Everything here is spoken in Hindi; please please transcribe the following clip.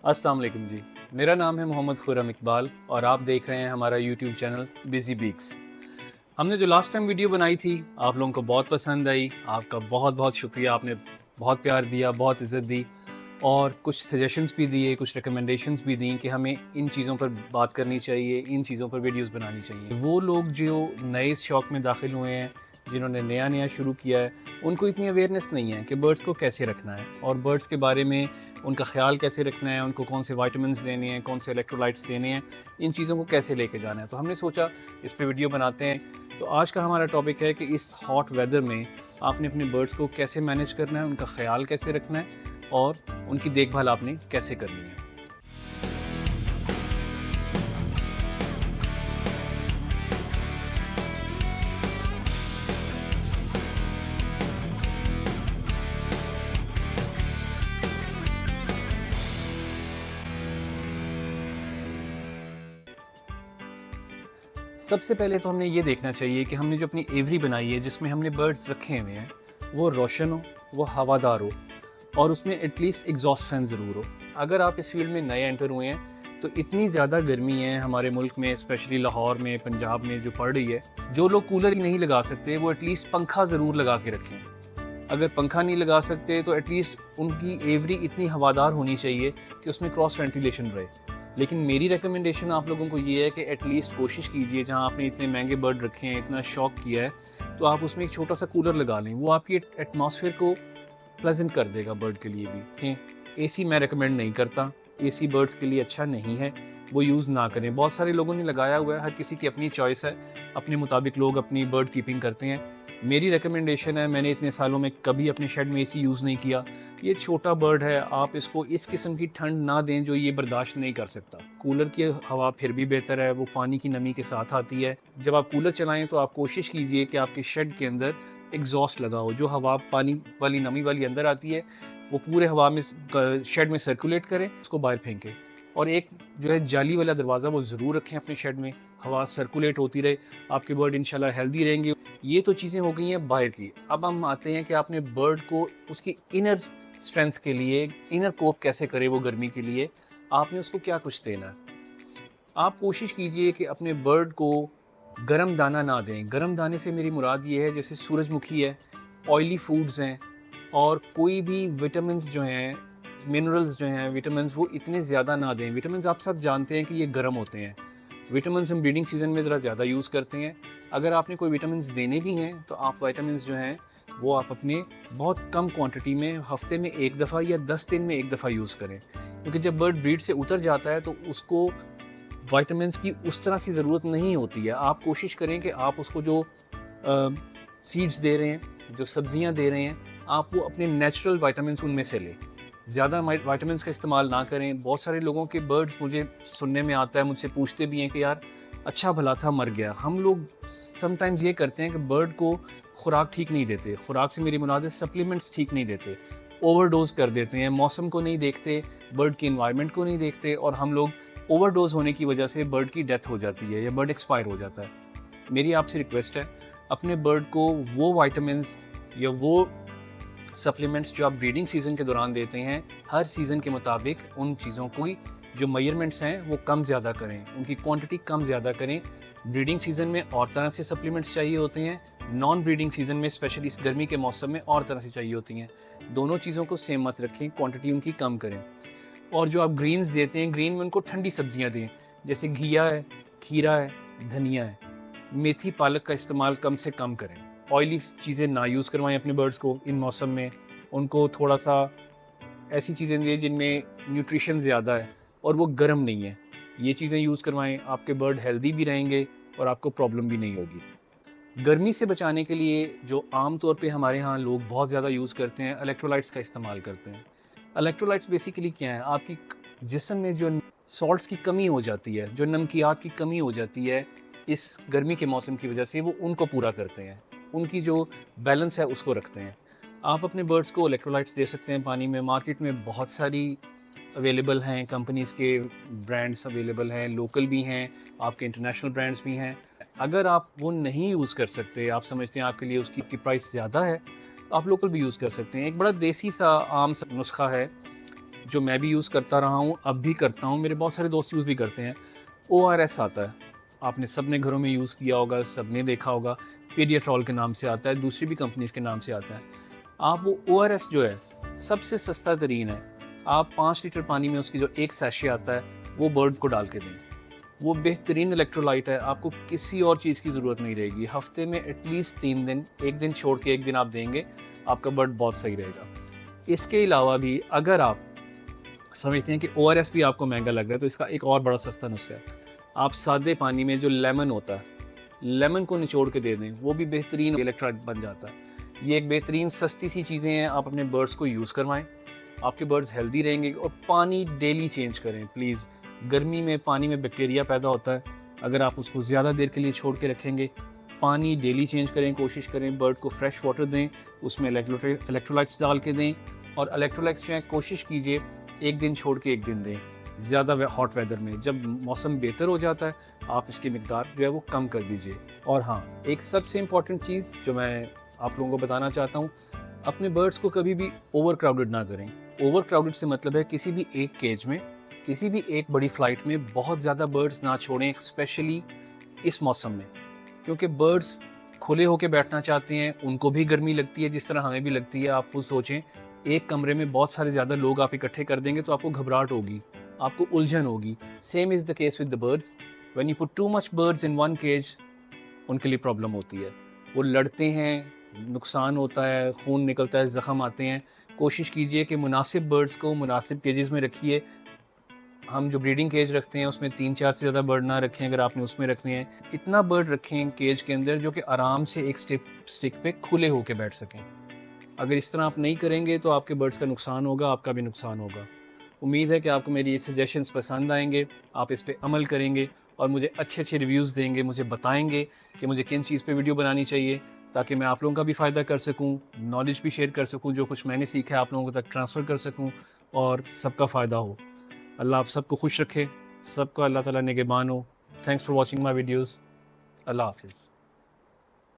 अस्सलाम वालेकुम जी। मेरा नाम है मोहम्मद खुर्रम इकबाल और आप देख रहे हैं हमारा यूट्यूब चैनल बिजी बीक्स। हमने जो लास्ट टाइम वीडियो बनाई थी आप लोगों को बहुत पसंद आई। आपका बहुत बहुत शुक्रिया, आपने बहुत प्यार दिया, बहुत इज़्ज़त दी और कुछ सजेशंस भी दिए, कुछ रिकमेंडेशंस भी दी कि हमें इन चीज़ों पर बात करनी चाहिए, इन चीज़ों पर वीडियोस बनानी चाहिए। वो लोग जो नए इस शौक़ में दाखिल हुए हैं, जिन्होंने नया नया शुरू किया है, उनको इतनी अवेयरनेस नहीं है कि बर्ड्स को कैसे रखना है और बर्ड्स के बारे में उनका ख्याल कैसे रखना है, उनको कौन से विटामिन्स देने हैं, कौन से इलेक्ट्रोलाइट्स देने हैं, इन चीज़ों को कैसे लेके जाना है। तो हमने सोचा इस पे वीडियो बनाते हैं। तो आज का हमारा टॉपिक है कि इस हॉट वेदर में आपने अपने बर्ड्स को कैसे मैनेज करना है, उनका ख्याल कैसे रखना है और उनकी देखभाल आपने कैसे करनी है। सबसे पहले तो हमने ये देखना चाहिए कि हमने जो अपनी एवरी बनाई है जिसमें हमने बर्ड्स रखे हुए हैं वो रोशन हो, वो हवादार हो और उसमें एटलीस्ट एग्जॉस्ट फैन ज़रूर हो। अगर आप इस फील्ड में नए एंटर हुए हैं तो इतनी ज़्यादा गर्मी है हमारे मुल्क में, स्पेशली लाहौर में, पंजाब में जो पड़ रही है, जो लोग कूलर ही नहीं लगा सकते वो एटलीस्ट पंखा ज़रूर लगा के रखें। अगर पंखा नहीं लगा सकते तो एटलीस्ट उनकी एवरी इतनी हवादार होनी चाहिए कि उसमें क्रॉस वेंटिलेशन रहे। लेकिन मेरी रिकमेंडेशन आप लोगों को ये है कि एटलीस्ट कोशिश कीजिए, जहाँ आपने इतने महंगे बर्ड रखे हैं, इतना शौक किया है, तो आप उसमें एक छोटा सा कूलर लगा लें। वो आपकी एटमॉस्फेयर को प्लेजेंट कर देगा बर्ड के लिए भी। एसी मैं रिकमेंड नहीं करता, एसी बर्ड्स के लिए अच्छा नहीं है, वो यूज़ ना करें। बहुत सारे लोगों ने लगाया हुआ है, हर किसी की अपनी चॉइस है, अपने मुताबिक लोग अपनी बर्ड कीपिंग करते हैं। मेरी रिकमेंडेशन है, मैंने इतने सालों में कभी अपने शेड में एसी यूज़ नहीं किया। ये छोटा बर्ड है, आप इसको इस किस्म की ठंड ना दें जो ये बर्दाश्त नहीं कर सकता। कूलर की हवा फिर भी बेहतर है, वो पानी की नमी के साथ आती है। जब आप कूलर चलाएं तो आप कोशिश कीजिए कि आपके शेड के अंदर एग्जॉस्ट लगाओ, जो हवा पानी वाली नमी वाली अंदर आती है वो पूरे हवा में शेड में सर्कुलेट करें, उसको बाहर फेंकें। और एक जो है जाली वाला दरवाज़ा वो ज़रूर रखें अपने शेड में, हवा सर्कुलेट होती रहे, आपके बर्ड इंशाल्लाह हेल्दी रहेंगे। ये तो चीज़ें हो गई हैं बाहर की। अब हम आते हैं कि आपने बर्ड को उसकी इनर स्ट्रेंथ के लिए, इनर कोप कैसे करे वो गर्मी के लिए, आपने उसको क्या कुछ देना है। आप कोशिश कीजिए कि अपने बर्ड को गरम दाना ना दें। गरम दाने से मेरी मुराद ये है जैसे सूरजमुखी है, ऑयली फूड्स हैं और कोई भी विटामिन्स जो हैं, मिनरल्स जो हैं, विटामिन्स वो इतने ज़्यादा ना दें। विटामिन्स आप सब जानते हैं कि ये गर्म होते हैं। विटामिन्स हम ब्रीडिंग सीज़न में ज़रा ज़्यादा यूज़ करते हैं। अगर आपने कोई विटामिन्स देने भी हैं तो आप विटामिन्स जो हैं वो आप अपने बहुत कम क्वांटिटी में हफ्ते में एक दफ़ा या 10 दिन में एक दफ़ा यूज़ करें, क्योंकि जब बर्ड ब्रीड से उतर जाता है तो उसको विटामिन्स की उस तरह से ज़रूरत नहीं होती है। आप कोशिश करें कि आप उसको जो सीड्स दे रहे हैं, जो सब्जियां दे रहे हैं, आप वो अपने नेचुरल विटामिन्स उनमें से लें। ज़्यादा विटामिन्स का इस्तेमाल ना करें। बहुत सारे लोगों के बर्ड्स मुझे सुनने में आता है, मुझसे पूछते भी हैं कि यार अच्छा भला था मर गया। हम लोग समटाइम्स ये करते हैं कि बर्ड को खुराक ठीक नहीं देते। खुराक से मेरी मुराद है सप्लीमेंट्स ठीक नहीं देते, ओवरडोज कर देते हैं, मौसम को नहीं देखते, बर्ड के इन्वायरमेंट को नहीं देखते और हम लोग ओवरडोज होने की वजह से बर्ड की डेथ हो जाती है या बर्ड एक्सपायर हो जाता है। मेरी आपसे रिक्वेस्ट है, अपने बर्ड को वो विटामिन्स या वो सप्लीमेंट्स जो आप ब्रीडिंग सीज़न के दौरान देते हैं, हर सीज़न के मुताबिक उन चीज़ों की जो मेजरमेंट्स हैं वो कम ज़्यादा करें, उनकी क्वांटिटी कम ज़्यादा करें। ब्रीडिंग सीज़न में और तरह से सप्लीमेंट्स चाहिए होते हैं, नॉन ब्रीडिंग सीज़न में स्पेशली इस गर्मी के मौसम में और तरह से चाहिए होती हैं। दोनों चीज़ों को सेम मत रखें, क्वांटिटी उनकी कम करें। और जो आप ग्रीन्स देते हैं, ग्रीन में उनको ठंडी सब्जियां दें, जैसे घिया है, खीरा है, धनिया है। मेथी पालक का इस्तेमाल कम से कम करें। ऑयली चीज़ें ना यूज़ करवाएं अपने बर्ड्स को इन मौसम में। उनको थोड़ा सा ऐसी चीज़ें दें जिनमें न्यूट्रिशन ज़्यादा है और वो गर्म नहीं है। ये चीज़ें यूज़ करवाएं, आपके बर्ड हेल्दी भी रहेंगे और आपको प्रॉब्लम भी नहीं होगी। गर्मी से बचाने के लिए जो आम तौर पे हमारे यहाँ लोग बहुत ज़्यादा यूज़ करते हैं, इलेक्ट्रोलाइट्स का इस्तेमाल करते हैं। इलेक्ट्रोलाइट्स बेसिकली क्या है, आपकी जिस्म में जो सॉल्ट्स की कमी हो जाती है, जो नमकियात की कमी हो जाती है इस गर्मी के मौसम की वजह से, वो उनको पूरा करते हैं, उनकी जो बैलेंस है उसको रखते हैं। आप अपने बर्ड्स को इलेक्ट्रोलाइट्स दे सकते हैं पानी में। मार्केट में बहुत सारी अवेलेबल हैं, कंपनीज़ के ब्रांड्स अवेलेबल हैं, लोकल भी हैं, आपके इंटरनेशनल ब्रांड्स भी हैं। अगर आप वो नहीं यूज़ कर सकते, आप समझते हैं आपके लिए उसकी प्राइस ज़्यादा है, तो आप लोकल भी यूज़ कर सकते हैं। एक बड़ा देसी सा आम सा नुस्खा है जो मैं भी यूज़ करता रहा हूँ, अब भी करता हूँ, मेरे बहुत सारे दोस्त यूज़ भी करते हैं, ORS आता है। आपने सबने घरों में यूज़ किया होगा, सबने देखा होगा, पीडियाट्रॉल के नाम से आता है, दूसरी भी कंपनीज़ के नाम से आता है। आप वो ORS जो है सबसे सस्ता तरीन है, आप 5 लीटर पानी में उसकी जो एक सैशे आता है वो बर्ड को डाल के दें। वो बेहतरीन इलेक्ट्रोलाइट है, आपको किसी और चीज़ की ज़रूरत नहीं रहेगी। हफ्ते में एटलीस्ट 3 दिन, एक दिन छोड़ के एक दिन आप देंगे, आपका बर्ड बहुत सही रहेगा। इसके अलावा भी अगर आप समझते हैं कि ORS भी आपको महंगा लग रहा है, तो इसका एक और बड़ा सस्ता नुस्खा है। आप सादे पानी में जो लेमन होता है, लेमन को निचोड़ के दे दें, वो भी बेहतरीन इलेक्ट्रोलाइट बन जाता है। ये एक बेहतरीन सस्ती सी चीज़ें हैं, आप अपने बर्ड्स को यूज़ करवाएं, आपके बर्ड्स हेल्दी रहेंगे। और पानी डेली चेंज करें प्लीज़। गर्मी में पानी में बैक्टीरिया पैदा होता है, अगर आप उसको ज़्यादा देर के लिए छोड़ के रखेंगे, पानी डेली चेंज करें, कोशिश करें बर्ड को फ्रेश वाटर दें, उसमें इलेक्ट्रोलाइट्स डाल के दें। और इलेक्ट्रोलाइट्स जो है कोशिश कीजिए एक दिन छोड़ के एक दिन दें। ज़्यादा हॉट वेदर में जब मौसम बेहतर हो जाता है, आप इसकी मिकदार जो है वो कम कर दीजिए। और हाँ, एक सबसे इम्पॉर्टेंट चीज़ जो मैं आप लोगों को बताना चाहता हूँ, अपने बर्ड्स को कभी भी ओवर क्राउडेड ना करें। ओवर क्राउडेड से मतलब है किसी भी एक केज में, किसी भी एक बड़ी फ्लाइट में बहुत ज़्यादा बर्ड्स ना छोड़ें, स्पेशली इस मौसम में, क्योंकि बर्ड्स खुले होकर बैठना चाहते हैं, उनको भी गर्मी लगती है जिस तरह हमें भी लगती है। आप खुद सोचें, एक कमरे में बहुत सारे ज़्यादा लोग आप इकट्ठे कर देंगे तो आपको घबराहट होगी, आपको उलझन होगी। Same is the case with the birds. When you put too much birds in one cage, उनके लिए प्रॉब्लम होती है, वो लड़ते हैं, नुकसान होता है, खून निकलता है, ज़ख़म आते हैं। कोशिश कीजिए कि मुनासिब बर्ड्स को मुनासिब केजेस में रखिए। हम जो ब्रीडिंग केज रखते हैं उसमें 3-4 से ज़्यादा बर्ड ना रखें। अगर आपने उसमें रखने हैं, इतना बर्ड रखें केज के अंदर जो कि आराम से एक स्टिक पे खुले होके बैठ सकें। अगर इस तरह आप नहीं करेंगे तो आपके बर्ड्स का नुकसान होगा, आपका भी नुकसान होगा। उम्मीद है कि आपको मेरी ये सजेशंस पसंद आएंगे, आप इस पे अमल करेंगे और मुझे अच्छे रिव्यूज़ देंगे, मुझे बताएंगे कि मुझे किन चीज़ पे वीडियो बनानी चाहिए, ताकि मैं आप लोगों का भी फ़ायदा कर सकूं, नॉलेज भी शेयर कर सकूं, जो कुछ मैंने सीखा है आप लोगों तक ट्रांसफ़र कर सकूं और सबका फ़ायदा हो। अल्लाह आप सबको खुश रखे, सबको अल्लाह ताला निगहबान हो। Thanks for watching my videos. Allah हाफिज़।